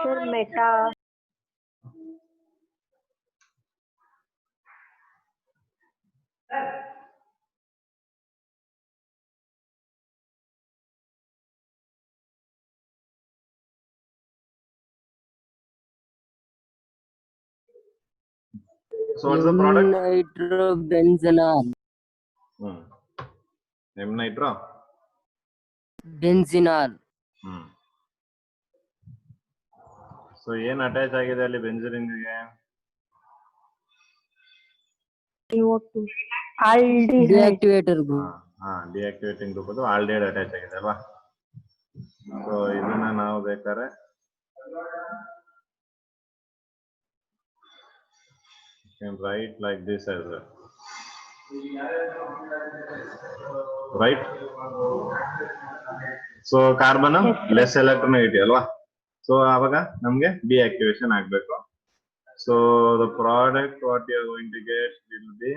Sir, meta. So what's the product? Nitrobenzenol. M-nitro. Benzenol. So ಏನ್ attach ಆಗಿದೆ ಅಲ್ಲಿ ಬೆಂಜಲಿನ್ಗೆ? CO2. Aldehyde. Deactivator group. Deactivating group ಅದು aldehyde attach ಆಗಿದೆ ಅಲ್ವಾ? ಸೊ ಇದನ್ನ ನಾವು ಬೇಕಾದ್ರೆ can write like this as well, right? So carbon less electronegativity ಅಲ್ವಾ? ಸೊ ಆವಾಗ ನಮ್ಗೆ ಡಿಆಕ್ಟಿವೇಶನ್ ಆಗ್ಬೇಕು. So the product what you are going to get will be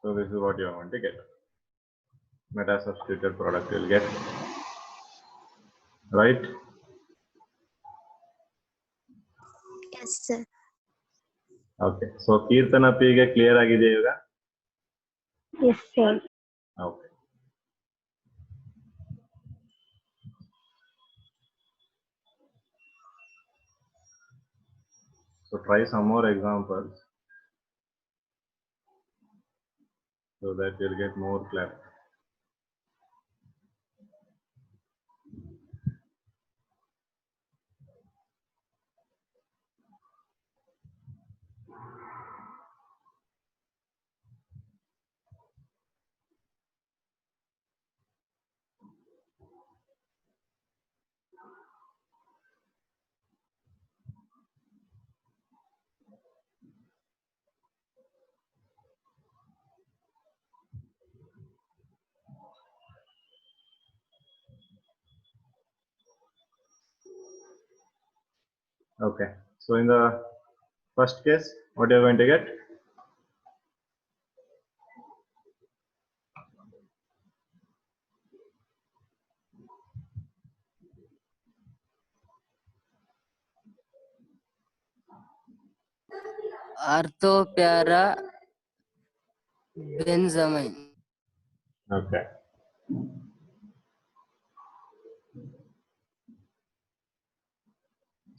so this is what you are going to get. Meta substituted product you will get, right? Yes, sir. Okay, so Kirtana P ಗೆ clear ಆಗಿದೆ ಈಗ? Yes, sir. Okay. So try some more examples so that you'll get more clarity. Okay, so in the first case, what you are going to get? Orthopara benzamine. Okay.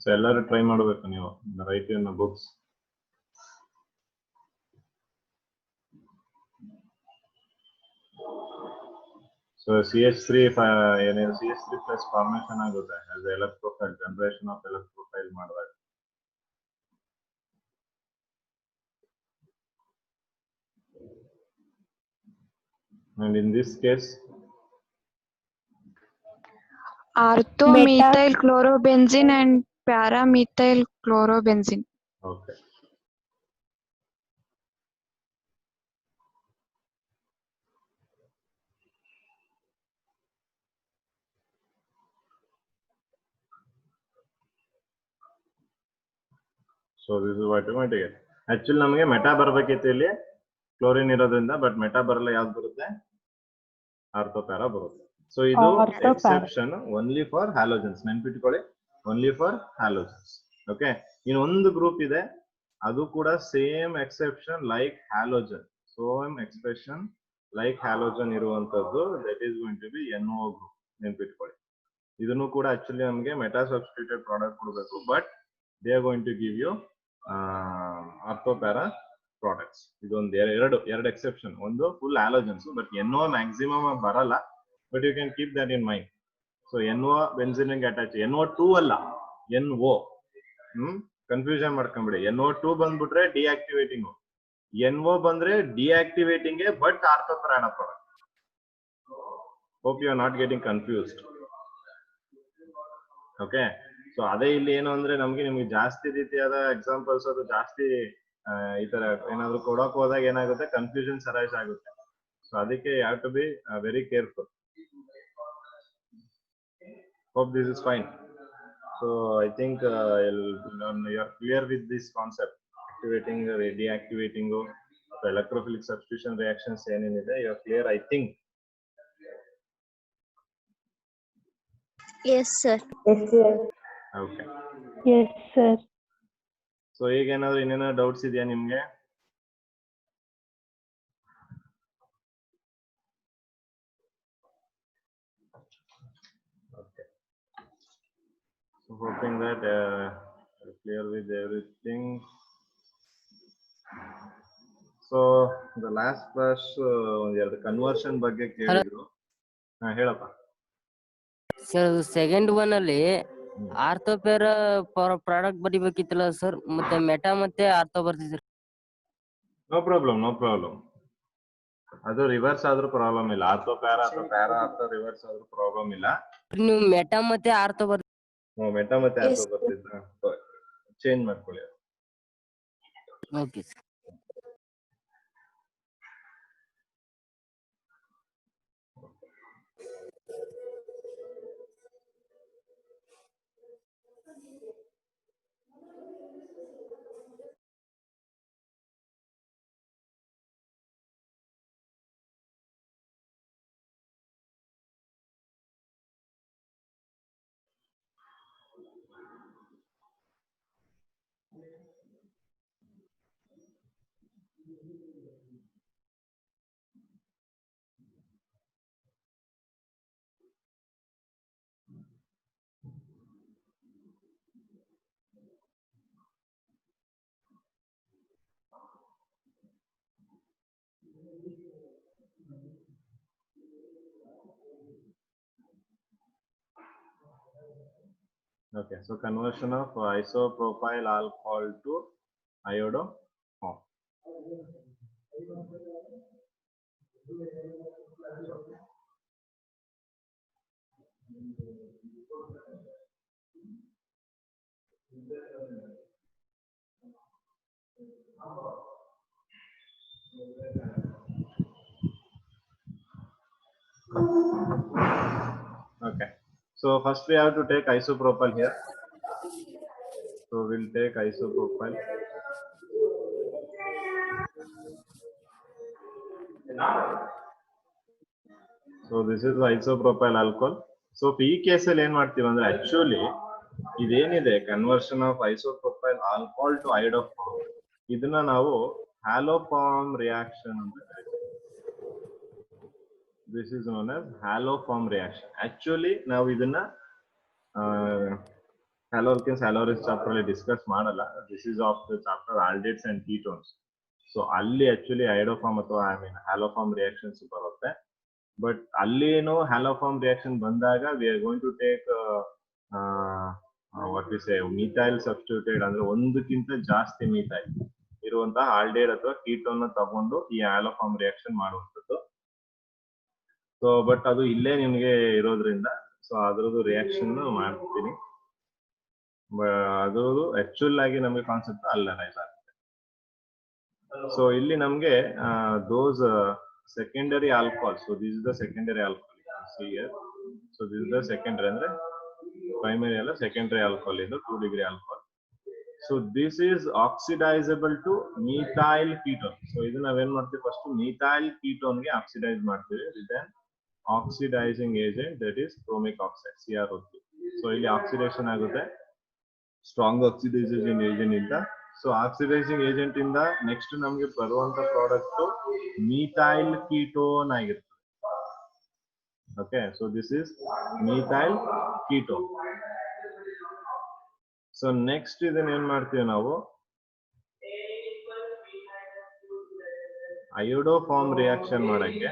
So ಎಲ್ಲರೂ try ಮಾಡಬೇಕು ನೀವು right ಇನ್ books. So CH3 ಏನೇನು CH3 plus formation ಆಗುತ್ತೆ as electrophile generation of electrophile ಮಾಡಿದಾಗ. And in this case Orthomethyl chlorobenzene and paramethyl chlorobenzene. okay. So this is what you going to get. Actually ನಮಗೆ meta ಬರಬೇಕಿತ್ತು ಇಲ್ಲಿ chlorine ಇರೋದ್ರಿಂದ, but meta ಬರಲ್ಲ. ಯಾವ್ದು ಬರುತ್ತೆ? ಆರ್ಥೋಪ್ಯಾರಾ ಬರುತ್ತೆ. ಸೊ ಇದು ಎಕ್ಸೆಪ್ಷನ್ ಓನ್ಲಿ ಫಾರ್ ಹ್ಯಾಲೋಜನ್ಸ್. ನೆನ್ಪಿಟ್ಕೊಳ್ಳಿ, ಓನ್ಲಿ ಫಾರ್ ಹ್ಯಾಲೋಜನ್ಸ್. ಓಕೆ, ಇನ್ನೊಂದು ಗ್ರೂಪ್ ಇದೆ, ಅದು ಕೂಡ same exception like halogen, same expression like halogen ಇರುವಂತದ್ದು, that is going to be NO group. ನೆನ್ಪಿಟ್ಕೊಳ್ಳಿ, ಇದನ್ನು ಕೂಡ ಆಕ್ಚುಲಿ ನಮಗೆ ಮೆಟಾ ಸಬ್ಸ್ಟಿಟ್ಯೂಟೆಡ್ ಪ್ರಾಡಕ್ಟ್ ಕೊಡಬೇಕು, but they are going to give you ortho para products. ಇದೊಂದು ಎರಡು ಎಕ್ಸೆಪ್ಷನ್. ಒಂದು full halogens, but NO maximum ಬರಲ್ಲ, but you can keep that in mind. So NO benzene attach, NO2 ಅಲ್ಲ, NO. Confusion ಮಾಡ್ಕೊಂಬಿಡಿ. NO2 ಬಂದ್ಬಿಟ್ರೆ deactivating, NO ಬಂದ್ರೆ deactivating, but ortho para product. Hope you are not getting confused. Okay, so ಅದೇ ಇಲ್ಲಿ ಏನು ಅಂದ್ರೆ ನಿಮ್ಗೆ ಜಾಸ್ತಿ ರೀತಿಯಾದ ಎಕ್ಸಾಂಪಲ್ಸ್ ಅದು ಜಾಸ್ತಿ ಈ ತರ ಏನಾದ್ರು ಕೊಡಕ್ ಹೋದಾಗ ಏನಾಗುತ್ತೆ, ಕನ್ಫ್ಯೂಷನ್ ಸರೈಸ್ ಆಗುತ್ತೆ. ಸೊ ಅದಕ್ಕೆ you have to be very careful. Hope this is fine. So I think you are clear with this concept, activating, deactivating the electrophilic substitution reactions ಏನೇನಿದೆ, you are clear, I think. Yes, sir. Yes, sir. Okay. Yes, sir. So ಈಗ ಏನಾದ್ರು ಇನ್ನೇನೋ doubts ಇದೆಯಾ ನಿಮ್ಗೆ? Okay. So hoping that you're clear with everything. So the last class ಒಂದೆರಡು conversion ಬಗ್ಗೆ ಕೇಳಿದ್ರು. ಹೇಳಪ್ಪ. ಸರ್ ಸೆಕೆಂಡ್ ಒನ್ ಅಲ್ಲಿ ಆರ್ಥೋಪೇರ ಪ್ರಾಡಕ್ಟ್ ಬರಿಬೇಕಿತ್ತಲ್ಲ ಸರ್, ಮತ್ತೆ ಮೆಟಾ ಮತ್ತೆ ಆರ್ಥೋ ಬರ್ತಿದ್ರಿ. No problem. ಅದು ರಿವರ್ಸ್ ಆದ್ರೂ ಪ್ರಾಬ್ಲಮ್ ಇಲ್ಲ. ಆರ್ಥೋ ಪ್ಯಾರಾ ಅಥವಾ ಪ್ಯಾರಾ ಆರ್ಥೋ ರಿವರ್ಸ್ ಆದ್ರೂ ಪ್ರಾಬ್ಲಮ್ ಇಲ್ಲ. ನೀವು ಮೆಟಾ ಮತ್ತೆ ಆರ್ಥೋ ಮೆಟಾ ಮತ್ತೆ ಆರ್ಥೋ ಬರ್ತಿದ್ರ ಚೇಂಜ್ ಮಾಡ್ಕೊಳ್ಳಿ. Okay sir. Okay, so conversion of isopropyl alcohol to iodoform. Okay, so first we have to take isopropyl here. So we'll take isopropyl. So this is the isopropyl alcohol. So ಈ ಕೇಸಲ್ಲಿ ಏನ್ ಮಾಡ್ತೀವಿ ಅಂದ್ರೆ actually ಇದೇನಿದೆ conversion of isopropyl alcohol to iodoform, ಇದನ್ನ ನಾವು haloform reaction ಅಂತ ಕರಿತೀವಿ. This is known as haloform reaction. Actually ನಾವು ಇದನ್ನ ಹ್ಯಾಲೋಲ್ಕಿನ್ಸ್ ಹ್ಯಾಲೋರಿಸ್ ಚಾಪ್ಟರ್ ಅಲ್ಲಿ ಡಿಸ್ಕಸ್ ಮಾಡಲ್ಲ. This is of the chapter aldehydes and ketones. So ಅಲ್ಲಿ ಆಕ್ಚುಲಿ ಐಡೋಫಾರ್ಮ್ ಅಥವಾ ಹ್ಯಾಲೋಫಾರ್ಮ್ ರಿಯಾಕ್ಷನ್ಸ್ ಬರುತ್ತೆ. ಬಟ್ ಅಲ್ಲೇನು ಹ್ಯಾಲೋಫಾರ್ಮ್ ರಿಯಾಕ್ಷನ್ ಬಂದಾಗ we are going to take what we say methyl substituted, ಅಂದ್ರೆ ಒಂದಕ್ಕಿಂತ ಜಾಸ್ತಿ ಮಿಥೈಲ್ ಇರುವಂತಹ ಆಲ್ಡಿಹೈಡ್ ಅಥವಾ ಕೀಟೋನ್ ತಗೊಂಡು ಈ ಹ್ಯಾಲೋಫಾರ್ಮ್ ರಿಯಾಕ್ಷನ್ ಮಾಡುವಂಥದ್ದು. ಸೊ ಬಟ್ ಅದು ಇಲ್ಲೇ ನಿಮ್ಗೆ ಇರೋದ್ರಿಂದ ಸೊ ಅದ್ರದ್ದು ರಿಯಾಕ್ಷನ್ ಮಾಡ್ತೀನಿ. ಅದ್ರದ್ದು ಆಕ್ಚುಲ್ ಆಗಿ ನಮ್ಗೆ ಕಾನ್ಸೆಪ್ಟ್ ಅಲ್ಲ ರೈಸ್ ಆಗುತ್ತೆ. ಸೊ ಇಲ್ಲಿ ನಮ್ಗೆ ದೋಸ್ secondary alcohol. So this is the secondary alcohol. You can see here. So this is the secondary andre primary alla secondary alcohol is 2 degree alcohol. So this is oxidizable to methyl ketone. So idu na ven marthive first methyl ketone ge oxidize marthive with an oxidizing agent, that is chromic oxide CrO2. So ಇಲ್ಲಿ oxidation ಆಗುತ್ತೆ strong oxidizing agent ಇಂದ. So oxidising agent ಇಂದ next ನಮ್ಗೆ ಬರುವಂತ product methyl ketone ಆಗಿರ್ತದೆ. Okay, so this is methyl ketone. So next ಇದನ್ನ ಏನ್ ಮಾಡ್ತೀವಿ ನಾವು ಅಯೋಡೋಫಾರ್ಮ್ ರಿಯಾಕ್ಷನ್ ಮಾಡಕ್ಕೆ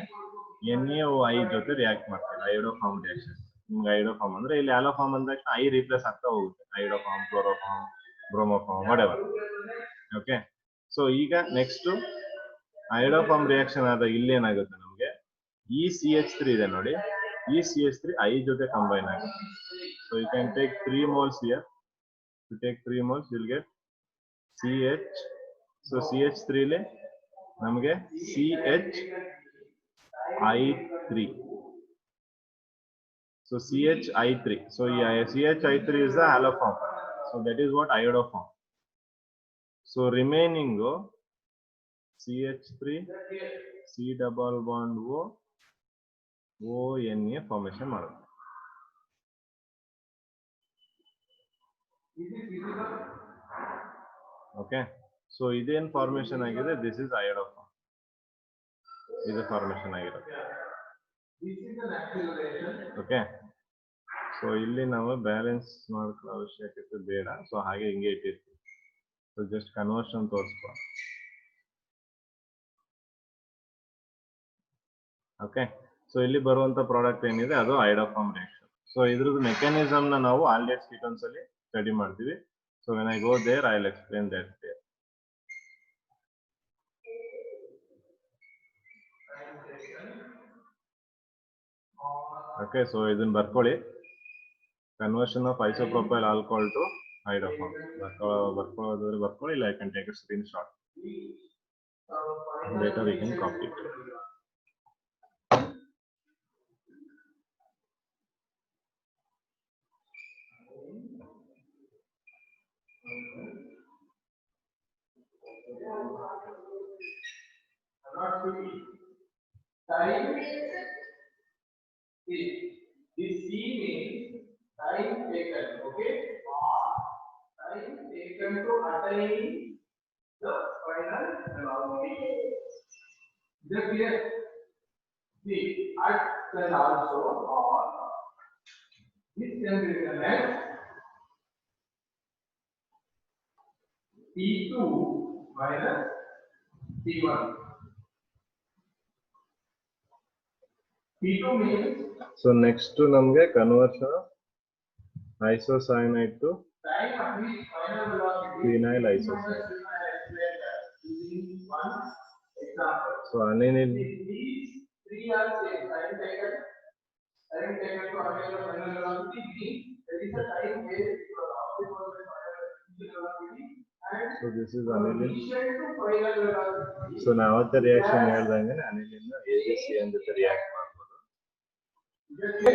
NaOI ಜೊತೆ ರಿಯಾಕ್ಟ್ ಮಾಡ್ತೀವಿ. ಅಯೋಡೋಫಾರ್ಮ್ ರಿಯಾಕ್ಷನ್. ನಿಮ್ಗೆ ಅಯೋಡೋಫಾರ್ಮ್ ಅಂದ್ರೆ ಇಲ್ಲಿ ಆಲೋಫಾರ್ಮ್ ಅಂದ ತಕ್ಷಣ ಐ ರಿಪ್ಲೇಸ್ ಆಗ್ತಾ ಹೋಗುತ್ತೆ. ಅಯೋಡೋಫಾರ್ಮ್, ಕ್ಲೋರೋಫಾರ್ಮ್, ಬ್ರೋಮೋಫಾರ್ಮ್, whatever. ಓಕೆ, ಸೊ ಈಗ ನೆಕ್ಸ್ಟ್ ಐಡೋಫಾರ್ಮ್ ರಿಯಾಕ್ಷನ್ ಆದಾಗ ಇಲ್ಲಿ ಏನಾಗುತ್ತೆ ನಮ್ಗೆ ಈ CH3 ಇದೆ ನೋಡಿ, ಈ CH3 I ಜೊತೆ ಕಂಬೈನ್ ಆಗುತ್ತೆ. So you can take 3 moles here. You take 3 moles, you'll get CH. So CH3 ಲಿ ನಮಗೆ CHI3. So CHI3. So CHI3 is the alloform. So that is what iodoform. So remaining CH3 C double bond O ONA formation ಮಾಡುತ್ತೆ. Okay. So ಇದೇನ್ formation ಆಗಿದೆ, this is iodoform. ಇದು formation ಆಗಿರುತ್ತೆ. Okay. So ಇಲ್ಲಿ ನಾವು balance ಮಾಡ್ಕೊಳ್ಳೋ ಅವಶ್ಯಕತೆ ಬೇಡ, ಸೊ ಹಾಗೆ ಹಿಂಗೆ ಇಟ್ಟಿರ್ತೀವಿ. ಸೊ ಜಸ್ಟ್ ಕನ್ವರ್ಷನ್ ತೋರಿಸ್ಕೊ. ಓಕೆ. ಸೊ ಇಲ್ಲಿ ಬರುವಂತ ಪ್ರಾಡಕ್ಟ್ ಏನಿದೆ ಅದು iodoform ರಿಯಾಕ್ಷನ್. ಸೊ ಇದ್ರದ್ದು ಮೆಕ್ಯಾನಿಸಮ್ ನ ನಾವು ಆಲ್ಡಿಹೈಡ್ ಕೀಟೋನ್ಸ್ ಅಲ್ಲಿ ಸ್ಟಡಿ ಮಾಡ್ತೀವಿ. So when I go there I will explain that there. Okay. So ಇದನ್ನ ಬರ್ಕೊಳ್ಳಿ. Conversion of isopropyl alcohol to iodoform. ಬರ್ಕೊಳ್ಳೋದಾದ್ರೆ ಬರ್ಕೊಳ್ಳಿ, ಇಲ್ಲ I can take a screen shot. Later we can copy it. Time is the C means time taken, okay, or time taken to attain the final velocity. Is that clear? See, at then also or this can be written as T2 minus T1. T2 means So next ನಮಗೆ conversion isocyanide to time at which final velocity phenyl isocyanide. One example. So aniline These three are same. Time taken to attain the final velocity means there is a time where it was optimal final velocity and so this is aniline. initial to final velocity. So ನಾವು ಅವತ್ತ reaction ಹೇಳ್ದಂಗೆ aniline AgCN ಜೊತೆ react ಮಾಡ್ಬೋದು.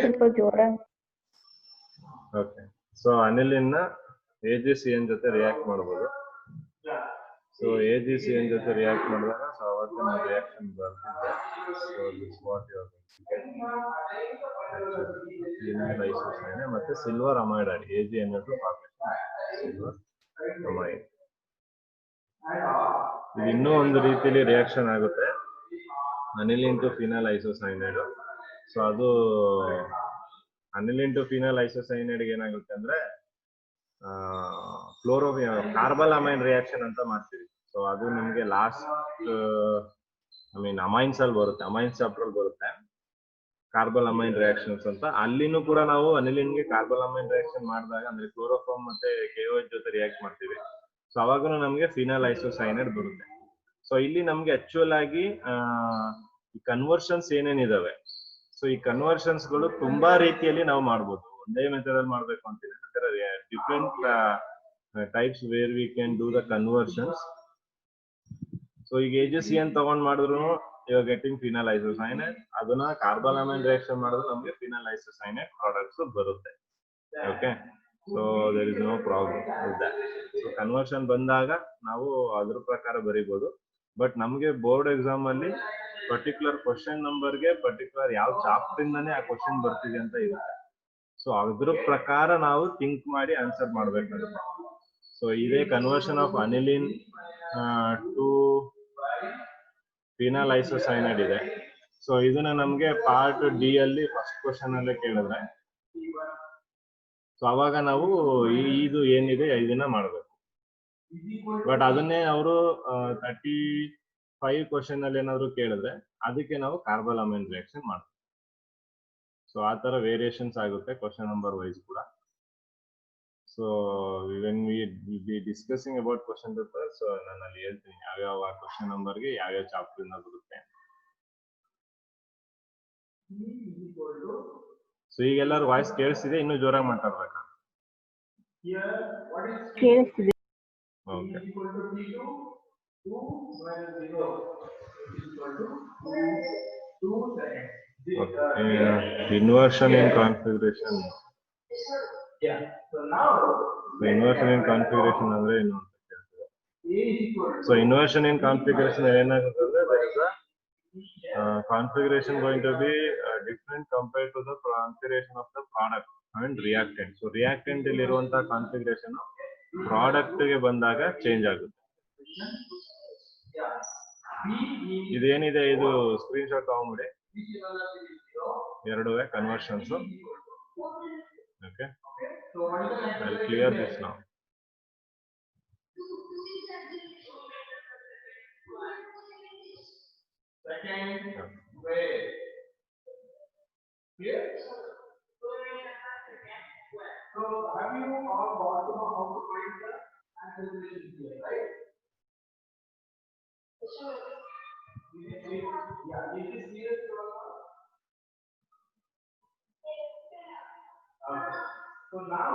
ಸ್ವಲ್ಪ ಜೋರಾಗಿ. Okay. So aniline AgCN ಜೊತೆ react ಮಾಡ್ಬೋದು. So AgCN ಜೊತೆ ರಿಯಾಕ್ಟ್ ಮಾಡಿದಾಗ ಸೊ ಅವತ್ತಿನ ರಿಯಾಕ್ಷನ್ ಬರ್ತಿದೆ. So this what you are phenyl isocyanide ಮತ್ತೆ silver amide AgNO2 formation silver amide. ಇದು ಇನ್ನೂ ಒಂದು ರೀತಿಯಲ್ಲಿ ರಿಯಾಕ್ಷನ್ ಆಗುತ್ತೆ, aniline to phenyl isocyanide. So ಅದು ಅನಿಲಿನ್ ಟು ಫಿನೈಲ್ ಐಸೋಸೈನೈಡ್ ಏನಾಗುತ್ತೆ ಅಂದ್ರೆ ಕಾರ್ಬಾಲಮೈನ್ ರಿಯಾಕ್ಷನ್ ಅಂತ ಮಾಡ್ತೀವಿ. ಸೊ ಅದು ನಿಮ್ಗೆ ಲಾಸ್ಟ್ ಅಮೈನ್ಸ್ ಅಲ್ಲಿ ಬರುತ್ತೆ, ಅಮೈನ್ಸ್ ಚಾಪ್ಟರ್ ಅಲ್ಲಿ ಬರುತ್ತೆ ಕಾರ್ಬಾಲಮೈನ್ ರಿಯಾಕ್ಷನ್ಸ್ ಅಂತ. ಅಲ್ಲಿನೂ ಕೂಡ ನಾವು ಅನಿಲಿನ್ಗೆ ಕಾರ್ಬಾಲಮೈನ್ ರಿಯಾಕ್ಷನ್ ಮಾಡಿದಾಗ ಅಂದ್ರೆ ಕ್ಲೋರೋಫಾರ್ಮ್ ಮತ್ತೆ KOH ಜೊತೆ ರಿಯಾಕ್ಟ್ ಮಾಡ್ತೀವಿ. ಸೊ ಅವಾಗೂ ನಮ್ಗೆ ಫಿನೈಲ್ ಐಸೋಸೈನೈಡ್ ಬರುತ್ತೆ. ಸೊ ಇಲ್ಲಿ ನಮ್ಗೆ ಆಕ್ಚುಯಲ್ ಆಗಿ ಈ ಕನ್ವರ್ಷನ್ಸ್ ಏನೇನಿದಾವೆ, ಸೊ ಈ ಕನ್ವರ್ಷನ್ಸ್ ಗಳು ತುಂಬಾ ರೀತಿಯಲ್ಲಿ ನಾವು ಮಾಡ್ಬೋದು. ಒಂದೇ ಮೆಥಡ್ ಅಲ್ಲಿ ಮಾಡ್ಬೇಕು ಅಂತಿಲ್ಲ, different types where we can do the conversions. So ಈಗ AgCN ತಗೊಂಡ್ ಮಾಡಿದ್ರು ಇವಾಗ ಗೆಟಿಂಗ್ ಫಿನೈಲ್ ಐಸೋಸೈನೈಡ್, ಅದನ್ನ ಕಾರ್ಬಾಲಮೈನ್ ರಿಯಾಕ್ಷನ್ ಮಾಡಿದ್ರೆ ನಮ್ಗೆ ಫಿನೈಲ್ ಐಸೋಸೈನೈಡ್ ಪ್ರಾಡಕ್ಟ್ಸ್ ಬರುತ್ತೆ. Okay. So there is no problem with that. So conversion ಬಂದಾಗ ನಾವು ಅದ್ರ ಪ್ರಕಾರ ಬರೀಬಹುದು. ಬಟ್ ನಮ್ಗೆ ಬೋರ್ಡ್ ಎಕ್ಸಾಮ್ ಅಲ್ಲಿ ಪರ್ಟಿಕ್ಯುಲರ್ ಕ್ವಶನ್ ನಂಬರ್ಗೆ ಪರ್ಟಿಕ್ಯುಲರ್ ಯಾವ ಚಾಪ್ಟರ್ ಇಂದಾನೆ ಆ ಕ್ವಶನ್ ಬರ್ತಿದೆ ಅಂತ ಇರುತ್ತೆ. ಸೊ ಅದ್ರ ಪ್ರಕಾರ ನಾವು ಥಿಂಕ್ ಮಾಡಿ ಆನ್ಸರ್ ಮಾಡ್ಬೇಕಾಗುತ್ತೆ. ಸೊ ಇದೇ conversion of aniline to phenyl isocyanide ಇದೆ. ಸೊ ಇದನ್ನ ನಮ್ಗೆ ಪಾರ್ಟ್ ಡಿ ಅಲ್ಲಿ ಫಸ್ಟ್ ಕ್ವಶನ್ ಅಲ್ಲೇ ಕೇಳಿದ್ರೆ ಸೊ ಅವಾಗ ನಾವು ಇದು ಏನಿದೆ ಇದನ್ನ ಮಾಡ್ಬೇಕು. ಬಟ್ ಅದನ್ನೇ ಅವರು 35 ಕ್ವಶನ್ ಅಲ್ಲಿ ಏನಾದ್ರು ಕೇಳಿದ್ರೆ ಅದಕ್ಕೆ ನಾವು ಕಾರ್ಬಾಲಮೈನ್ ರಿಯಾಕ್ಷನ್ ಮಾಡ್ತೀವಿ. ಸೊ ಆ ತರ ವೇರಿಯೇಷನ್ಸ್ ಆಗುತ್ತೆ ಕ್ವಶನ್ ನಂಬರ್ ವೈಸ್ ಕೂಡ. So when we B discussing about question paper, so ನಾನು ಅಲ್ಲಿ ಹೇಳ್ತೀನಿ ಯಾವ್ಯಾವ ಕ್ವಶನ್ ನಂಬರ್ಗೆ ಯಾವ್ಯಾವ ಚಾಪ್ಟರ್ ಇಂದ ಬರುತ್ತೆ. ಸೊ ಈಗ ಎಲ್ಲರೂ ವಾಯ್ಸ್ ಕೇಳಿಸ್ತಿದೆ, ಇನ್ನೂ ಜೋರಾಗಿ ಮಾತಾಡ್ಬೇಕಾ? ಕೇಳಿಸ್ತಿದೆ. Okay. Inversion in configuration. Yeah. So now So inversion in configuration ಅಂದ್ರೆ ಏನು ಅಂತ ಕೇಳ್ತಿದ್ದಾರೆ. A is equal to So inversion in configuration ಏನಾಗುತ್ತೆ ಅಂದ್ರೆ there is a configuration going to be different compared to the configuration of the product and reactant. So reactant ಇಲ್ಲಿ ಇರುವಂತ configuration product ಗೆ ಬಂದಾಗ change ಆಗುತ್ತೆ. yeah. B is ಇದೇನಿದೆ ಇದು screen shot ತಗೊಂಡ್ಬಿಡಿ which is equal to 0. ಎರಡುವೆ conversions. Okay, So what is the next I'll clear this now. second way? Clear? So have you all got to know how to find the acceleration here, right? Yeah, this is clear to all? So now,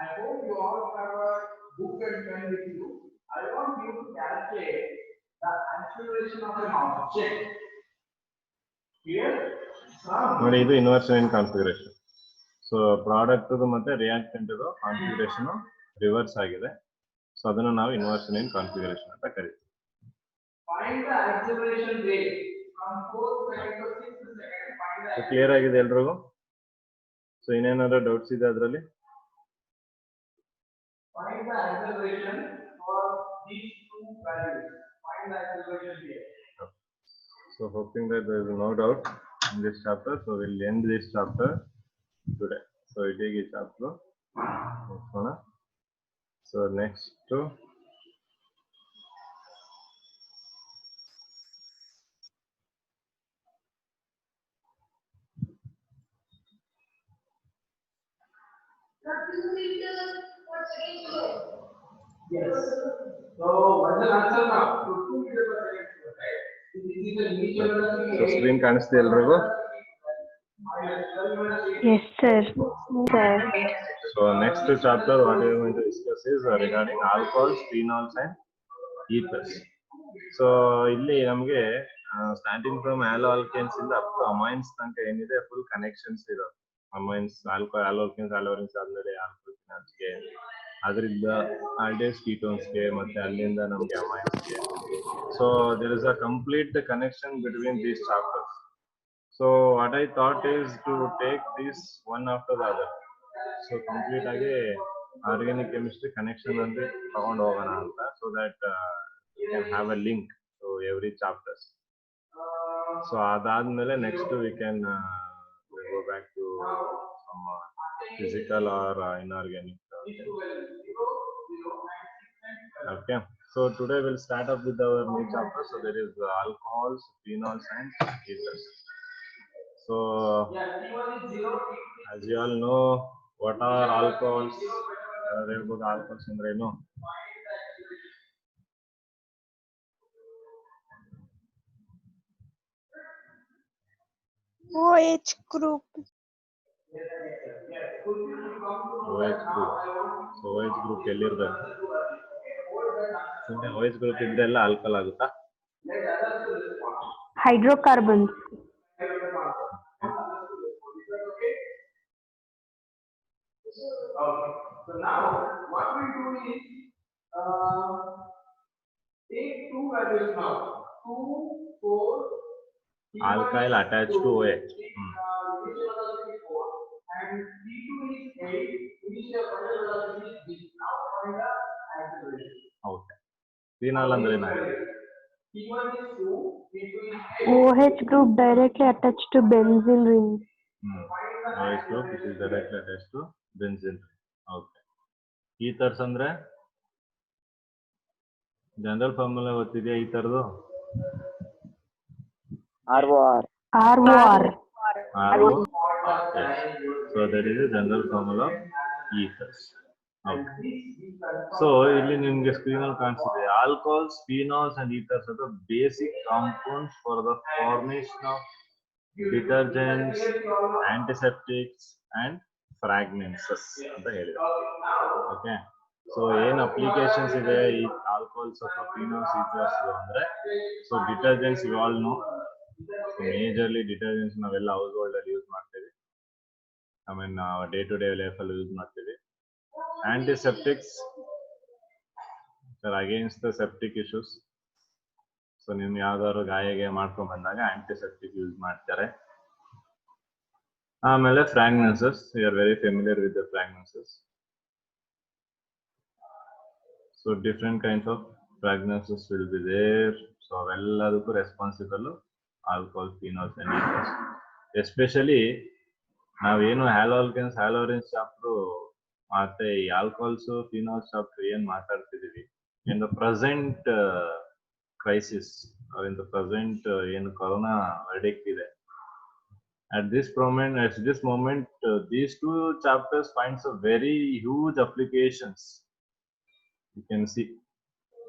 I hope you all have a book and pen with you. I want you to calculate the acceleration of an object. Here, ನೋಡಿ ಇದು inversion ಇನ್ configuration. So product ಮತ್ತೆ reactant configuration reverse ಆಗಿದೆ. So ಅದನ್ನು ನಾವು inversion ಇನ್ configuration ಅಂತ ಕರಿತೀವಿ. find the acceleration rate from 4th second to 6th second. Find the clear ಆಗಿದೆ ಎಲ್ರಿಗೂ? ಸೊ ಇನ್ನೇನಾದ್ರು ಡೌಟ್ಸ್ ಇದೆ ಅದರಲ್ಲಿ? find the acceleration for these two values. Find the acceleration here. So hoping that there is no doubt in this chapter. So we'll end this chapter today. So we take each chapter. So next to Yes. So what's the answer now? So 2 meter per second square, right? This is the initial velocity. so screen ಕಾಣಿಸ್ತಾ ಎಲ್ರಿಗೂ? Yes, sir. Sir. So next chapter what we are going to discuss is regarding alcohols, phenols and ethers. So ಇಲ್ಲಿ ನಮಗೆ starting from alkynes ಇಂದ up to amines ತನಕ ಏನಿದೆ full connections ಇರೋದು. amines, alkynes, ಆದ್ಮೇಲೆ alkynes ಗೆ ಅದರಿಂದ aldehydes, ketones ಗೆ ಮತ್ತೆ ಅಲ್ಲಿಂದ ನಮಗೆ amines ಗೆ. So there is a complete connection between these chapters. So what I thought is to take this one after the other. So complete ಆಗಿ organic chemistry connection ಅಂದ್ರೆ ತಗೊಂಡು ಹೋಗೋಣ ಅಂತ, so that you can have a link to every chapters. So ಅದಾದ್ಮೇಲೆ next we can go back to some physical or inorganic. Okay, so today we'll start up with our new chapter. So there is alcohols, phenols and ethers. So as you all know, what are alcohols? Alcohols ಅಂದ್ರೆ ಏನು? OH group. OH group. So OH group ಎಲ್ಲಿರ್ಬೇಕು? ಸುಮ್ಮನೆ OH group ಇದ್ರೆ ಎಲ್ಲ alcohol ಆಗುತ್ತಾ? Hydrocarbons. Okay. So now what we do is take two values now. 2, 4. Alkyl attached to OH. Initial velocity 4 and T2 is 8. Initial velocity is B. Now find the acceleration. Okay. Phenol ಅಂದ್ರೆ ಏನಾಗುತ್ತೆ? T1 is 2. T2 is 8. OH group directly attached to benzene ring. OH group which is directly attached to benzene. Okay. Ethers ಅಂದ್ರೆ general formula ಗೊತ್ತಿದೆಯಾ ಈ ತರದು? ROR. So that is the general formula of ethers. Okay. So ಇಲ್ಲಿ ನಿಮಗೆ screen ಅಲ್ಲಿ ಕಾಣಿಸ್ತಿದೆ alcohols, phenols and ethers are the basic compounds for the formation of detergents, antiseptics and fragrances ಅಂತ ಹೇಳಿದ್ದಾರೆ. Okay. So ಏನ್ applications ಇದೆ ಈ alcohols ಅಥವಾ ಫಿನಾಲ್ಸ್ ethers ಅಂದ್ರೆ, so detergents you all know, majorly detergents ನಾವೆಲ್ಲ ಹೌಸ್ ಹೋಲ್ಡ್ ಅಲ್ಲಿ use ಮಾಡ್ತೀವಿ, I mean day to day life ಅಲ್ಲಿ ಯೂಸ್ ಮಾಡ್ತೀವಿ. Antiseptics against the septic issues. So ನಿಮ್ಗೆ ಯಾವ್ದಾದ್ರು ಗಾಯಗೆ ಮಾಡ್ಕೊಂಡ್ ಬಂದಾಗ ಆಂಟಿಸೆಪ್ಟಿಕ್ ಯೂಸ್ ಮಾಡ್ತಾರೆ. ಆಮೇಲೆ fragrances, you are very familiar with the fragrances. So different kinds of fragrances will be there. So ಅವೆಲ್ಲದಕ್ಕೂ responsible alcohol, phenols and ethers. Especially ನಾವೇನು ಹ್ಯಾಲೋಲ್ಕೆನ್ಸ್, ಹ್ಯಾಲೋರಿನ್ಸ್ chapter ಮತ್ತೆ ಈ ಆಲ್ಕೋಹಾಲ್ಸ್, ಫಿನಾಲ್ಸ್ ಚಾಪ್ಟರ್ ಏನ್ ಮಾತಾಡ್ತಿದೀವಿ, in the present crisis, in the present ಏನು corona verdict ಇದೆ, at this moment these two chapters finds a very huge applications, you can see.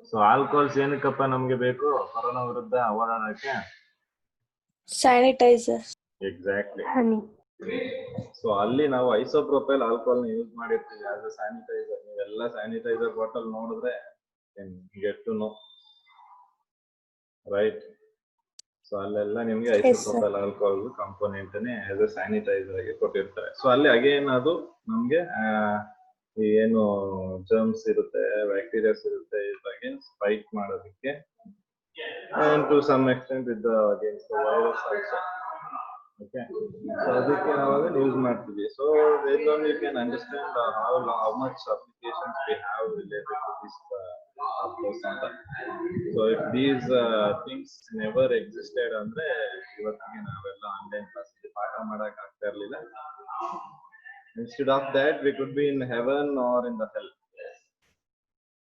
So alcohols ಏನಕ್ಕಪ್ಪ ನಮ್ಗೆ ಬೇಕು ಕೊರೋನಾ ವಿರುದ್ಧ ಹೋರಾಡಕ್ಕೆ? ಸ್ಯಾನಿಟೈಸರ್. ಎಕ್ಸಾಕ್ಟ್ಲಿ. ಹನಿ. So ಅಲ್ಲಿ ನಾವು ಐಸೋಪ್ರೋಪೈಲ್ ಆಲ್ಕೋಹಾಲ್ ನ ಯೂಸ್ ಮಾಡಿರ್ತೀವಿ ಆಸ್ ಅ ಸ್ಯಾನಿಟೈಸರ್. ನೀವೆಲ್ಲ ಸ್ಯಾನಿಟೈಸರ್ ಬಾಟಲ್ ನೋಡಿದ್ರೆ get to know, right? So ಅಲ್ಲೆಲ್ಲ ನಿಮ್ಗೆ ಐಸೋಪ್ರೋಪೈಲ್ ಆಲ್ಕೋಹಾಲ್ ಕಾಂಪೋನೆಂಟ್ ನೇ ಆಸ್ ಅ ಸ್ಯಾನಿಟೈಸರ್ ಆಗಿ ಕೊಟ್ಟಿರ್ತಾರೆ. ಸೊ ಅಲ್ಲಿ ಅಗೇನ್ ಅದು ನಮ್ಗೆ ಏನು ಜರ್ಮ್ಸ್ ಇರುತ್ತೆ, ಬ್ಯಾಕ್ಟೀರಿಯಾಸ್ ಇರುತ್ತೆ, ಅಗೇನ್ಸ್ಟ್ ಫೈಟ್ ಮಾಡೋದಕ್ಕೆ, and to some extent with the against the virus also. Okay, so ಅದಕ್ಕೆ ನಾವು ಅದನ್ನ ಯೂಸ್ ಮಾಡ್ತೀವಿ. So then only you can understand how much applications we have related to this ಅಂತ. So if these things never existed ಅಂದ್ರೆ ಇವತ್ತಿಗೆ ನಾವೆಲ್ಲ online class ಪಾಠ ಮಾಡಕ್ ಆಗ್ತಾ ಇರ್ಲಿಲ್ಲ. Instead of that we could be in heaven or in the hell.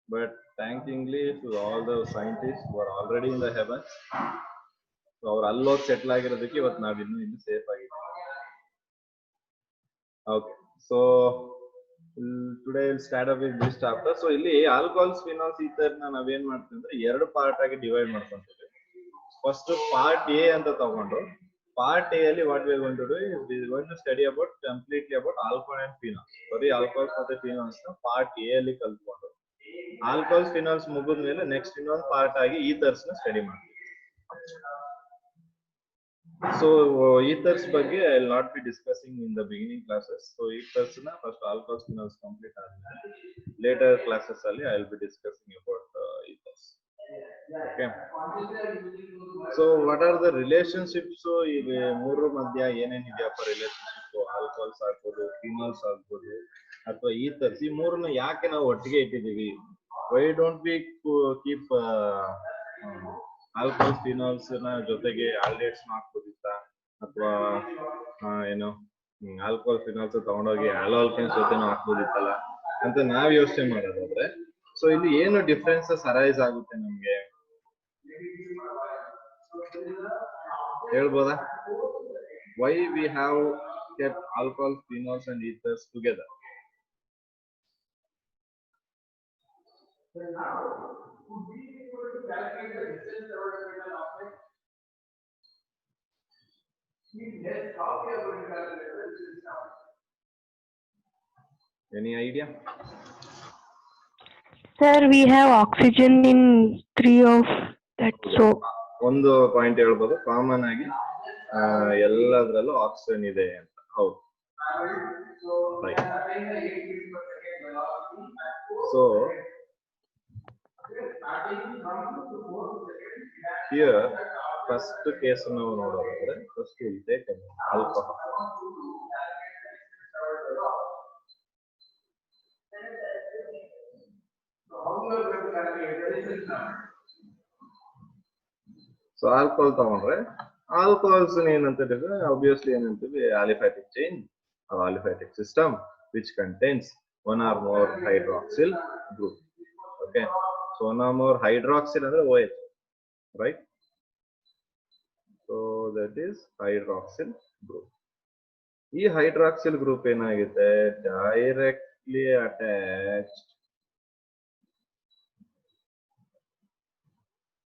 But thankingly to all the scientists who are already in the heavens, so ಅವ್ರು ಅಲ್ಲೋಗಿ settle ಆಗಿರೋದಕ್ಕೆ ಇವತ್ತು ನಾವ್ ಇನ್ನೂ ಸೇಫ್ ಆಗಿದ್ದೀವಿ. Okay, so today we'll start up with this chapter. So ಇಲ್ಲಿ alcohols, phenols, ether ನ ನಾವೇನ್ ಮಾಡ್ತೀವಿ ಅಂದ್ರೆ ಎರಡು ಪಾರ್ಟ್ ಆಗಿ ಡಿವೈಡ್ ಮಾಡ್ಕೊಂತೀವಿ. ಫಸ್ಟ್ ಪಾರ್ಟ್ ಎ ಅಂತ ತಗೊಂಡು, ಪಾರ್ಟ್ ಎ ಅಲ್ಲಿ what we are going to do is we are going to study about completely about alcohol and phenols. ಬರೀ ಆಲ್ಕೋಹಾಲ್ಸ್ ಮತ್ತೆ ಫಿನಾಲ್ಸ್ ನ ಪಾರ್ಟ್ ಎ ಅಲ್ಲಿ ಕಲ್ತ್ಕೊಂಡು, ಆಲ್ಕೋಹಾಲ್ಸ್, ಫಿನಾಲ್ಸ್ ಮುಗಿದ ಮೇಲೆ ನೆಕ್ಸ್ಟ್ ಇನ್ನೊಂದು ಪಾರ್ಟ್ ಆಗಿ ಈಥರ್ಸ್ ನ ಸ್ಟಡಿ ಮಾಡ್ತೀವಿ. So ethers ಬಗ್ಗೆ I will not be discussing in the beginning classes. So ethers na first alcohols, phenols complete ಆದ್ಮೇಲೆ later classes ಅಲ್ಲಿ I will be discussing about ethers. Okay, so what are the relationships? So ಈ ಮೂರು ಮಧ್ಯ ಏನೇನ್ ಇದೆಯಪ್ಪ relationship? Alcohols ಆಗ್ಬೋದು, phenols ಆಗ್ಬೋದು, ಅಥವಾ ಈಥರ್ಸ್, ಈ ಮೂರನ್ನ ಯಾಕೆ ನಾವು ಒಟ್ಟಿಗೆ ಇಟ್ಟಿದೀವಿ? Why don't we keep alcohols, phenols ನ ಜೊತೆಗೆ ಆಲ್ಡಿಹೈಡ್ಸ್ ಹಾಕ್ಬೋದಿತ್ತ, ಅಥವಾ ಏನು ಆಲ್ಕೋಹಾಲ್, ಫಿನಾಲ್ಸ್ ತಗೊಂಡೋಗಿ ಆಲ್ಕೋಹಾಲ್ಸ್ ಜೊತೆನೂ ಹಾಕ್ಬೋದಿತ್ತಲ್ಲ ಅಂತ ನಾವ್ ಯೋಚನೆ ಮಾಡೋದಾದ್ರೆ, ಸೊ ಇಲ್ಲಿ ಏನು ಡಿಫ್ರೆನ್ಸಸ್ ಅರೈಸ್ ಆಗುತ್ತೆ ನಮ್ಗೆ ಹೇಳ್ಬೋದಾ? Why we have kept alcohol, phenols and ethers together? Any idea? Sir, we have oxygen in 3 of that, so ಒಂದು ಪಾಯಿಂಟ್ ಹೇಳ್ಬೋದು, ಕಾಮನ್ ಆಗಿ ಎಲ್ಲದರಲ್ಲೂ ಆಕ್ಸಿಜನ್ ಇದೆ ಅಂತ. ಹೌದು, right. So here first case ನಾವು ನೋಡೋದಾದ್ರೆ, first will take alcohol. So alcohol ತಗೊಂಡ್ರೆ, ಆಲ್ಕೋಹಾಲ್ಸ್ ಏನಂತಿದ್ರೆ ಆಬ್ವಿಯಸ್ಲಿ ಏನಂತೀವಿ, aliphatic chain or aliphatic system which contains one or more hydroxyl group. Okay, so one or more hydroxyl ಅಂದ್ರೆ OH, right? So that is hydroxyl group. ಈ hydroxyl group ಏನಾಗುತ್ತೆ, directly attached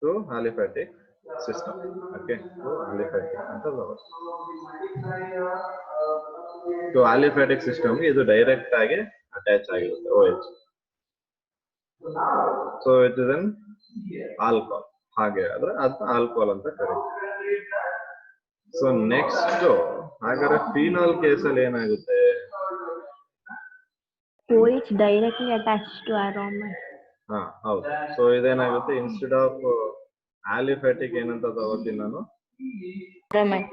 to aliphatic system. Okay, so aliphatic ಅಂತ to aliphatic system ಗೆ ಇದು direct ಆಗಿ attach ಆಗಿರುತ್ತೆ OH. So it is an alcohol. ಹಾಗೆ ಆದ್ರೆ ಅದನ್ನ ಆಲ್ಕೋಹಾಲ್ ಅಂತ ಕರೀತಾರೆ. ಸೊ ನೆಕ್ಸ್ಟ್ ಹಾಗಾದ್ರೆ ಫಿನಾಲ್ ಕೇಸಲ್ಲಿ ಏನಾಗುತ್ತೆ? OH directly attached to aromat. ಹಾ ಹೌದು. ಸೊ ಇದೇನಾಗುತ್ತೆ, ಇನ್ಸ್ಟೆಡ್ ಆಫ್ ಆಲಿಫ್ಯಾಟಿಕ್ ಏನಂತ ತಗೋತೀನಿ ನಾನು, Aromat.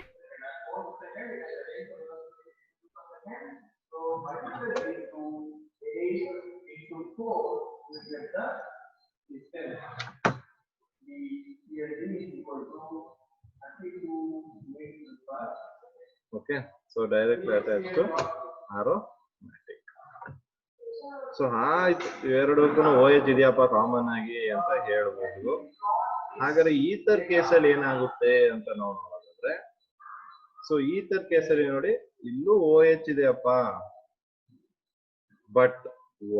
Okay. So directly attach to aromatic. So ಆಯ್ತು, ಇವೆರಡಕ್ಕೂ OH ಇದೆಯಪ್ಪ ಕಾಮನ್ ಆಗಿ ಅಂತ ಹೇಳ್ಬೋದು. ಹಾಗಾದ್ರೆ ಈಥರ್ ಕೇಸಲ್ಲಿ ಏನಾಗುತ್ತೆ ಅಂತ ನಾವು ನೋಡೋದಾದ್ರೆ, ಸೊ ಈಥರ್ ಕೇಸಲ್ಲಿ ನೋಡಿ, ಇಲ್ಲೂ OH ಇದೆಯಪ್ಪ, but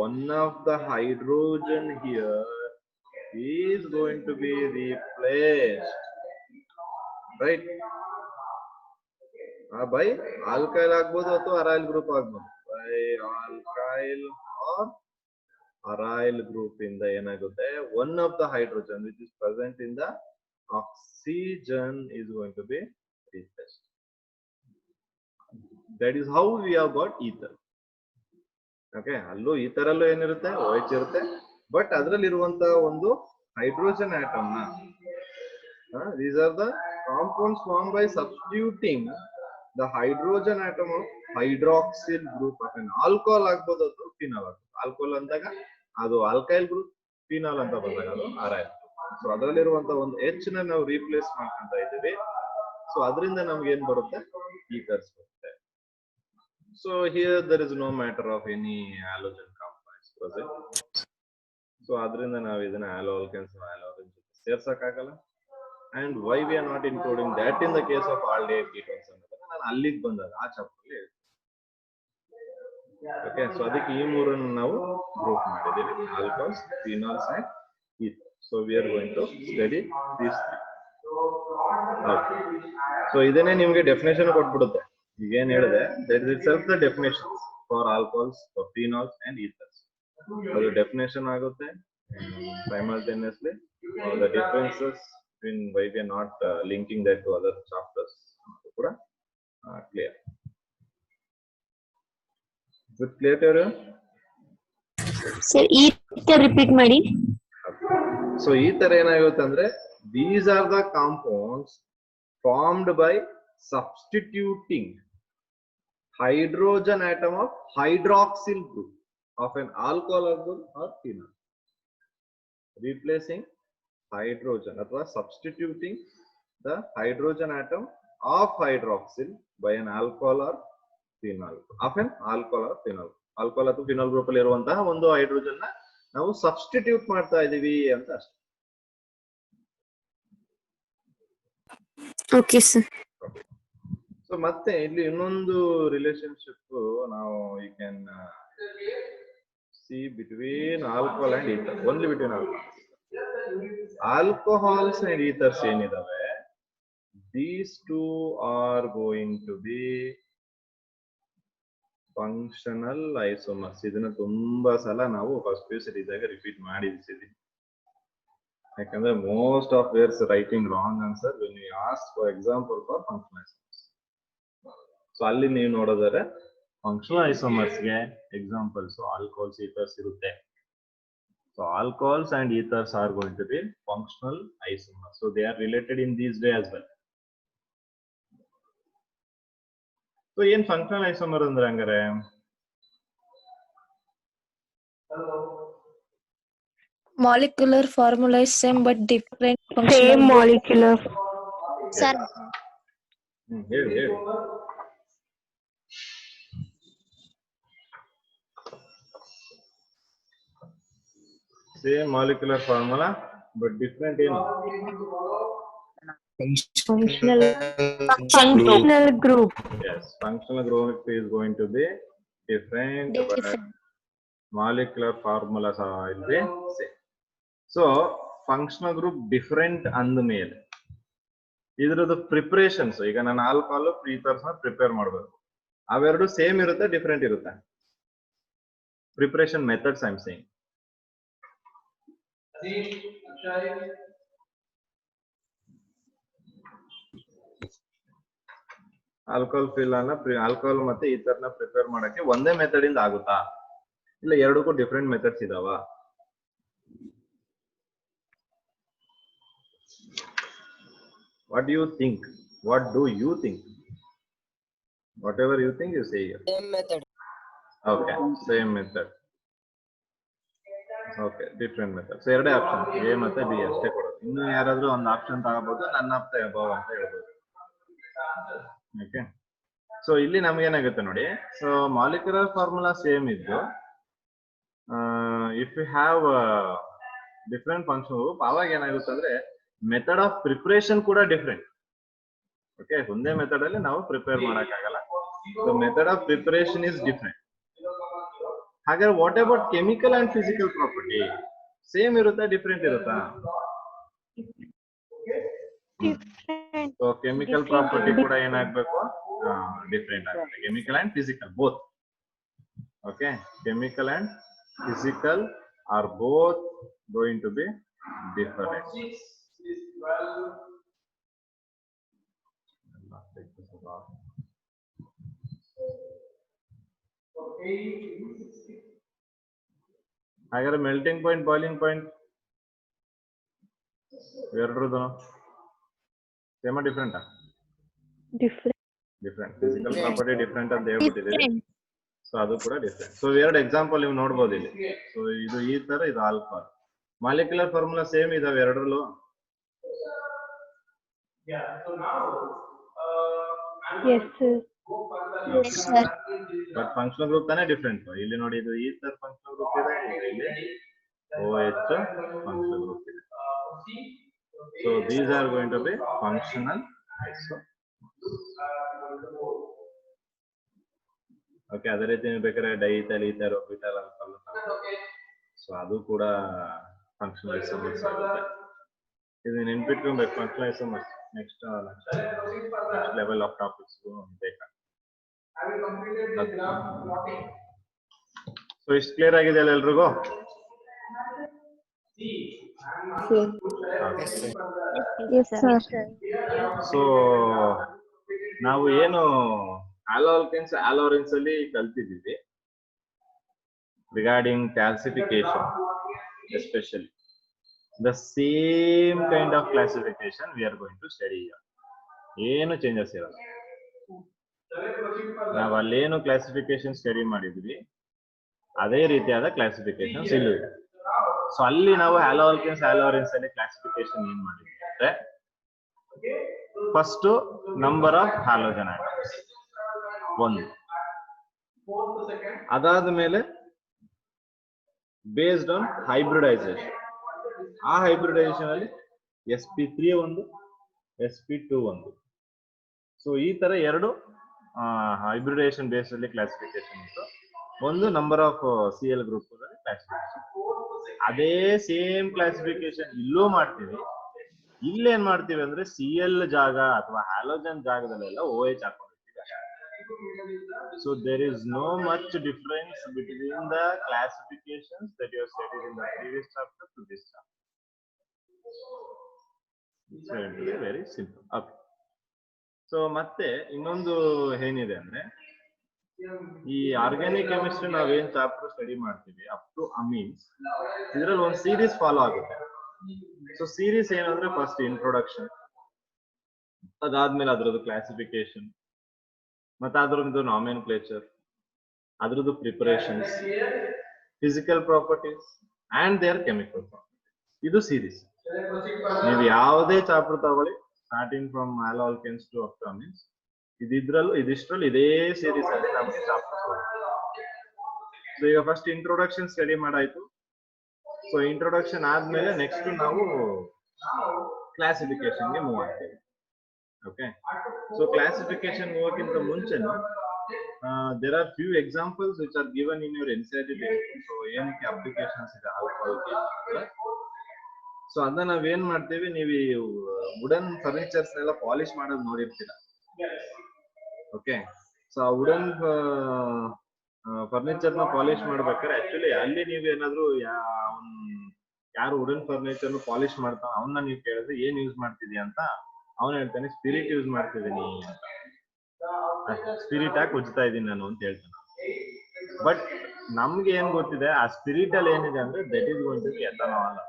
one of the hydrogen here is going to be replaced, right? by alkyl ಆಗ್ಬೋದು ಅಥವಾ aryl group ಆಗ್ಬೋದು. by alkyl or aryl group ಇಂದ ಏನಾಗುತ್ತೆ, one of the hydrogen which is present in the oxygen is going to be replaced. That is how we have got ether. Okay, ಅಲ್ಲೂ ಈ ತರಲ್ಲೂ ಏನಿರುತ್ತೆ, OH ಇರುತ್ತೆ, but ಅದರಲ್ಲಿರುವಂತ ಒಂದು hydrogen atom ನ, these are the compounds formed by substituting the hydrogen atom of hydroxyl group of an alcohol ಆಗ್ಬೋದು ಅಥವಾ phenol ಆಗ್ಬೋದು. Alcohol ಅಂದಾಗ ಅದು ಆಲ್ಕೈಲ್ ಗ್ರೂಪ್, ಫಿನಾಲ್ ಅಂತ ಬಂದಾಗ ಅದು ಅರೈಲ್. ಸೊ ಅದರಲ್ಲಿರುವಂತ ಒಂದು H ನ ನಾವು ರೀಪ್ಲೇಸ್ ಮಾಡ್ಕೊಂತ ಇದ್ದೀವಿ. ಸೊ ಅದರಿಂದ ನಮ್ಗೆ ಏನ್ ಬರುತ್ತೆ, ಈಥರ್ಸ್ ಬರುತ್ತೆ. So here there is no matter of any halogen compounds present. So adrinda ನಾವು ಇದನ್ನ alkyls ಸೇರ್ಸಕ್ಕಾಗಲ್ಲ. And why we are not including that in the case of aldehyde ketones ಅನ್ನೋದನ್ನ ನಾನು ಅಲ್ಲಿಗೆ ಬಂದಾಗ ಆ ಚಾಪ್ಟರ್ ಅಲ್ಲಿ ಹೇಳ್ತೀನಿ. ಓಕೆ, ಸೊ ಅದಕ್ಕೆ ಈ ಮೂರನ್ನು ನಾವು ಗ್ರೂಪ್ ಮಾಡಿದ್ದೀವಿ, alcohols, phenols and ethers. So we are going to study these three. Okay. So ಇದನ್ನೇ ನಿಮಗೆ ಡೆಫಿನೇಷನ್ ಕೊಟ್ಬಿಡುತ್ತೆ. ಈಗೇನ್ ಹೇಳಿದೆ, that is itself the definitions for alcohols, for phenols and ethers. ಅದು ಡೆಫಿನೇಷನ್ ಆಗುತ್ತೆ. Simultaneously the differences between why we are not linking that to other chapters ಕೂಡ clear. Is it clear to everyone? Sir, repeat ಮಾಡಿ. So ಈ ತರ ಏನಾಗುತ್ತೆ ಅಂದ್ರೆ, these are the compounds formed by substituting hydrogen atom of hydroxyl group of an alcohol or phenol, replacing hydrogen or substituting the hydrogen atom of hydroxyl by an alcohol or phenol of an alcohol or phenol. alcohol ಅಥವಾ phenol group ಅಲ್ಲಿ ಇರುವಂತಹ ಒಂದು hydrogen ನ ನಾವು substitute ಮಾಡ್ತಾ ಇದೀವಿ ಅಂತ ಅಷ್ಟೇ. Okay, sir. ಸೊ ಮತ್ತೆ ಇಲ್ಲಿ ಇನ್ನೊಂದು ರಿಲೇಶನ್ಶಿಪ್ ನಾವು you can see between alcohol and ether, only between alcohols and ethers ಏನಿದಾವೆ, these two are going to be functional isomers. ಇದನ್ನ ತುಂಬಾ ಸಲ ನಾವು ಫಸ್ಟ್ ಪಿ ಯು ಸಿ ಇದ್ದಾಗ ರಿಪೀಟ್ ಮಾಡಿದ್ದೀವಿ. ಯಾಕಂದ್ರೆ most of wares writing wrong answer when you ask for example for functional isomers. So ಅಲ್ಲಿ ನೀವು ನೋಡಿದರೆ ಫಂಕ್ಷನಲ್ ಐಸೋಮರ್ಸ್ ಗೆ ಎಕ್ಸಾಂಪಲ್ಸ್ ಆಲ್ಕೋಹಾಲ್ಸ್, ಈಥರ್ಸ್ ಇರುತ್ತೆ. So alcohols and ethers are going to be functional isomers. So they are related in these way as well. So ಏನ್ functional isomer ಅಂದ್ರೆ ಹಂಗಾರೆ? Molecular formula is same but different Same functional. molecular. Sir, ಹೇಳಿ. Same molecular formula but different in Functional group. yes, functional group is going to be different, but molecular formulas will be same. So functional group different ಅಂದ ಮೇಲೆ ಇದ್ರದ್ದು preparations, ಈಗ ನಾನು alcohol ethers ನ prepare ಮಾಡಬೇಕು, ಅವೆರಡು same ಇರುತ್ತೆ different ಇರುತ್ತೆ? Preparation methods I am saying. Alcohol fill ಅನ್ನ ಆಲ್ಕೋಹಾಲ್ ಮತ್ತೆ ಈ ತರನ ಪ್ರಿಪೇರ್ ಮಾಡಕ್ಕೆ ಒಂದೇ ಮೆಥಡ್ ಇಂದ ಆಗುತ್ತಾ, ಇಲ್ಲ ಎರಡಕ್ಕೂ ಡಿಫ್ರೆಂಟ್ ಮೆಥಡ್ಸ್ ಇದಾವ? What do you think? What do you think? Whatever you think, you say here. Same method. Okay, same method. Okay, different method. So ಎರಡೇ ಆಪ್ಷನ್, ಎ ಮತ್ತೆ ಬಿ ಅಷ್ಟೇ ಕೊಡೋದು. ಇನ್ನು ಯಾರಾದ್ರೂ ಒಂದು ಆಪ್ಷನ್ ತಗೋಬಹುದು, ನನ್ನ ಆಫ್ ದ ಅಬವ್ ಅಂತ ಹೇಳ್ಬೋದು. ಓಕೆ, ಸೊ ಇಲ್ಲಿ ನಮ್ಗೆ ಏನಾಗುತ್ತೆ ನೋಡಿ. ಸೊ ಮಾಲಿಕ್ಯುಲರ್ ಫಾರ್ಮುಲಾ ಸೇಮ್ ಇದ್ದು, if you have different function group, ಅವಾಗ ಏನಾಗುತ್ತೆ ಅಂದ್ರೆ ಮೆಥಡ್ ಆಫ್ ಪ್ರಿಪರೇಷನ್ ಕೂಡ ಡಿಫ್ರೆಂಟ್. ಓಕೆ, ಒಂದೇ ಮೆಥಡ್ ಅಲ್ಲಿ ನಾವು ಪ್ರಿಪೇರ್ ಮಾಡಕ್ಕಾಗಲ್ಲ. So method of preparation is different. ಹಾಗಾದ್ರೆ what about chemical and physical property? Same ಇರುತ್ತಾ, ಡಿಫ್ರೆಂಟ್ ಇರುತ್ತಾ? ಸೊ ಕೆಮಿಕಲ್ ಪ್ರಾಪರ್ಟಿ ಕೂಡ ಏನಾಗ್ಬೇಕು? ಡಿಫ್ರೆಂಟ್ ಆಗುತ್ತೆ. Chemical and physical both. Okay, chemical and physical are both going to be different. ಹಾಗಾದ್ರೆ melting point, boiling point ಎರಡರದು same ಡಿಫ್ರೆಂಟಾ? Different. Physical property different ಅಂತ ಹೇಳ್ಬಿಟ್ಟಿದ್ದೀವಿ. ಸೊ ಅದು ಕೂಡ ಡಿಫ್ರೆಂಟ್. ಸೊ ಎರಡು ಎಕ್ಸಾಂಪಲ್ ನೀವು ನೋಡ್ಬೋದು ಇಲ್ಲಿ. ಸೊ ಇದು ಈ ತರ, ಇದು ಆಲ್ಕೋಹಾಲ್. ಮಾಲಿಕ್ಯುಲರ್ ಫಾರ್ಮುಲಾ ಸೇಮ್ ಇದಾವೆ ಎರಡರಲ್ಲೂ. ಬಟ್ ಫಂಕ್ಷನಲ್ ಗ್ರೂಪ್ ತಾನೇ ಡಿಫ್ರೆಂಟ್. ಇಲ್ಲಿ ನೋಡಿ, ಇದು ಈ ತರ ಫಂಕ್ಷನಲ್ ಗ್ರೂಪ್ ಇದೆ, ಇಲ್ಲಿ OH ಫಂಕ್ಷನಲ್ ಗ್ರೂಪ್ ಇದೆ. So these are going to be functional isomers. Okay, ಅದೇ ರೀತಿ ನೀವು ಬೇಕಾದ್ರೆ diethyl, ether, orbital alcohol, so ಅದು ಕೂಡ ಫಂಕ್ಷನಲ್ ಐಸೋಮರ್ಸ್ ಆಗುತ್ತೆ. ಇದು ನೆನ್ಪಿಟ್ಕೊಬೇಕು, functional isomers. Next level of topics ಬೇಕಾ? ಸೊ ಇಷ್ಟು ಕ್ಲಿಯರ್ ಆಗಿದೆಯಲ್ಲ ಎಲ್ರಿಗೂ? ಸೊ ನಾವು ಏನು ಆಲ್ಕೋಹಾಲ್ಕೇನ್ಸ್, ಆಲೋರಿನ್ಸ್ ಅಲ್ಲಿ ಕಲ್ತಿದ್ದೀವಿ regarding classification, especially the same kind of classification we are going to study here. ಏನು ಚೇಂಜಸ್ ಇರಲ್ಲ. ನಾವು ಅಲ್ಲೇನು ಕ್ಲಾಸಿಫಿಕೇಶನ್ ಸ್ಟಡಿ ಮಾಡಿದ್ವಿ ಅದೇ ರೀತಿಯಾದ ಕ್ಲಾಸಿಫಿಕೇಶನ್ ಇಲ್ಲೂ ಇದೆ. ಸೊ ಅಲ್ಲಿ ನಾವು ಆಲ್ಕೋಹಾಲ್ಕೇನ್ಸ್, ಆಲೋರಿನ್ಸ್ ಅಲ್ಲಿ ಕ್ಲಾಸಿಫಿಕೇಶನ್ ಏನ್ ಮಾಡಿದ್ವಿ ಅಂದ್ರೆ, first number of halogen atoms 1, ಅದಾದ ಮೇಲೆ ಬೇಸ್ಡ್ ಆನ್ ಹೈಬ್ರಿಡೈಸೇಷನ್, ಆ ಹೈಬ್ರಿಡೈಸೇಷನ್ ಅಲ್ಲಿ sp3 ಒಂದು, sp2 ಒಂದು. ಸೊ ಈ ತರ ಎರಡು ಹೈಬ್ರಿಡೈಸೇಷನ್ ಬೇಸ್ ಅಲ್ಲಿ ಕ್ಲಾಸಿಫಿಕೇಶನ್ ಇತ್ತು. ಒಂದು number of Cl group classification. ಅದೇ ಸೇಮ್ ಕ್ಲಾಸಿಫಿಕೇಶನ್ ಇಲ್ಲೂ ಮಾಡ್ತೀವಿ. ಇಲ್ಲೇನ್ ಮಾಡ್ತೀವಿ ಅಂದ್ರೆ Cl ಜಾಗ ಅಥವಾ ಹ್ಯಾಲೋಜನ್ ಜಾಗದಲ್ಲೆಲ್ಲ OH ಹಾಕೊಂಡಿರ್ತೀವಿ. So there is no much difference between the classifications that you have studied in the previous chapter to this chapter. It's going to be very simple. Okay. So ಮತ್ತೆ ಇನ್ನೊಂದು ಏನಿದೆ ಅಂದ್ರೆ, ಈ organic chemistry ನಾವೇನ್ chapter study ಮಾಡ್ತೀವಿ up to amines, ಇದ್ರಲ್ಲಿ ಒಂದು series follow ಆಗುತ್ತೆ. ಸೊ ಸೀರೀಸ್ ಏನಂದ್ರೆ, ಫಸ್ಟ್ ಇಂಟ್ರೊಡಕ್ಷನ್, ಅದಾದ್ಮೇಲೆ ಅದ್ರದ್ದು ಕ್ಲಾಸಿಫಿಕೇಶನ್, ಮತ್ತೆ ಅದ್ರದ್ದು ನಾಮೆನ್ಕ್ಲೇಚರ್, ಅದ್ರದ್ದು preparations, physical properties and their chemical properties. ಇದು ಸೀರೀಸ್. ನೀವು ಯಾವುದೇ ಚಾಪ್ಟರ್ ತಗೊಳ್ಳಿ, starting from haloalkanes to up to amines, ಇದಿಷ್ಟರಲ್ಲಿ ಇದೇ ಸೀರೀಸ್ ಅಲ್ಲಿ ನಮಗೆ ಚಾಪ್ಟರ್. ಸೊ ಈಗ ಫಸ್ಟ್ ಇಂಟ್ರೊಡಕ್ಷನ್ ಸ್ಟಡಿ ಮಾಡಾಯ್ತು. ಸೊ ಇಂಟ್ರೊಡಕ್ಷನ್ ಆದ್ಮೇಲೆ ನೆಕ್ಸ್ಟ್ ನಾವು ಕ್ಲಾಸಿಫಿಕೇಶನ್ಗೆ ಮೂವ್ ಆಗ್ತೀವಿ. ಓಕೆ, ಸೊ ಕ್ಲಾಸಿಫಿಕೇಶನ್ ಹೋಗೋಕ್ಕಿಂತ ಮುಂಚೆನು there are few examples which are given in your NCERT textbook. So ಏನಕ್ಕೆ ಅಪ್ಲಿಕೇಶನ್ಸ್ ಇದೆ ಆಲ್ಕೋಹಾಲ್ಗೆ? ಸೊ ಅದನ್ನ ನಾವೇನ್ ಮಾಡ್ತೀವಿ, ನೀವು ವುಡನ್ ಫರ್ನಿಚರ್ಸ್ ನೆಲ್ಲ ಪಾಲಿಶ್ ಮಾಡೋದು ನೋಡಿರ್ತೀರ. ಓಕೆ, ಸೊ ಆ ವುಡನ್ ಫರ್ನಿಚರ್ ನ ಪಾಲಿಶ್ ಮಾಡ್ಬೇಕಾದ್ರೆ ಆಕ್ಚುಲಿ ಅಲ್ಲಿ ನೀವೇನಾದ್ರೂ ಯಾರು ವುಡನ್ ಫರ್ನಿಚರ್ ಪಾಲಿಶ್ ಮಾಡ್ತಾವ ಅವನ್ನ ನೀವು ಕೇಳಿದ್ರೆ ಏನ್ ಯೂಸ್ ಮಾಡ್ತಿದ್ಯಾ ಅಂತ, ಅವನು ಹೇಳ್ತಾನೆ ಸ್ಪಿರಿಟ್ ಯೂಸ್ ಮಾಡ್ತಿದ್ದೀನಿ ಅಂತ. ಸ್ಪಿರಿಟ್ ಹಾಕಿ ಉಜ್ತಾ ಇದೀನಿ ನಾನು ಅಂತ ಹೇಳ್ತಾನೆ. ಬಟ್ ನಮ್ಗೆ ಏನ್ ಗೊತ್ತಿದೆ ಆ ಸ್ಪಿರಿಟ್ ಅಲ್ಲಿ ಏನಿದೆ ಅಂದ್ರೆ that is going to be ethanol.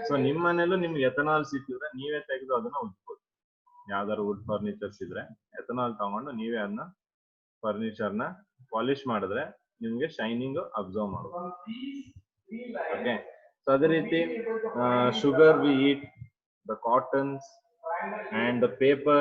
So ನಿಮ್ ಮನೇಲೂ ನಿಮ್ಗೆ ಎಥನಾಲ್ ಸಿಕ್ಕಿದ್ರೆ ನೀವೇ ತೆಗೆದು ಅದನ್ನ ಉಜ್ಬೋದು. ಯಾವ್ದಾದ್ರು ವುಡ್ ಫರ್ನಿಚರ್ಸ್ ಇದ್ರೆ ಎಥನಾಲ್ ತಗೊಂಡು ನೀವೇ ಅದನ್ನ ಫರ್ನಿಚರ್ ನ ಪಾಲಿಶ್ ಮಾಡಿದ್ರೆ ನಿಮ್ಗೆ ಶೈನಿಂಗ್ ಅಬ್ಸರ್ವ್ ಮಾಡುತ್ತೆ. ಓಕೆ, ಸೊ ಅದೇ ರೀತಿ sugar we eat, the cottons and the paper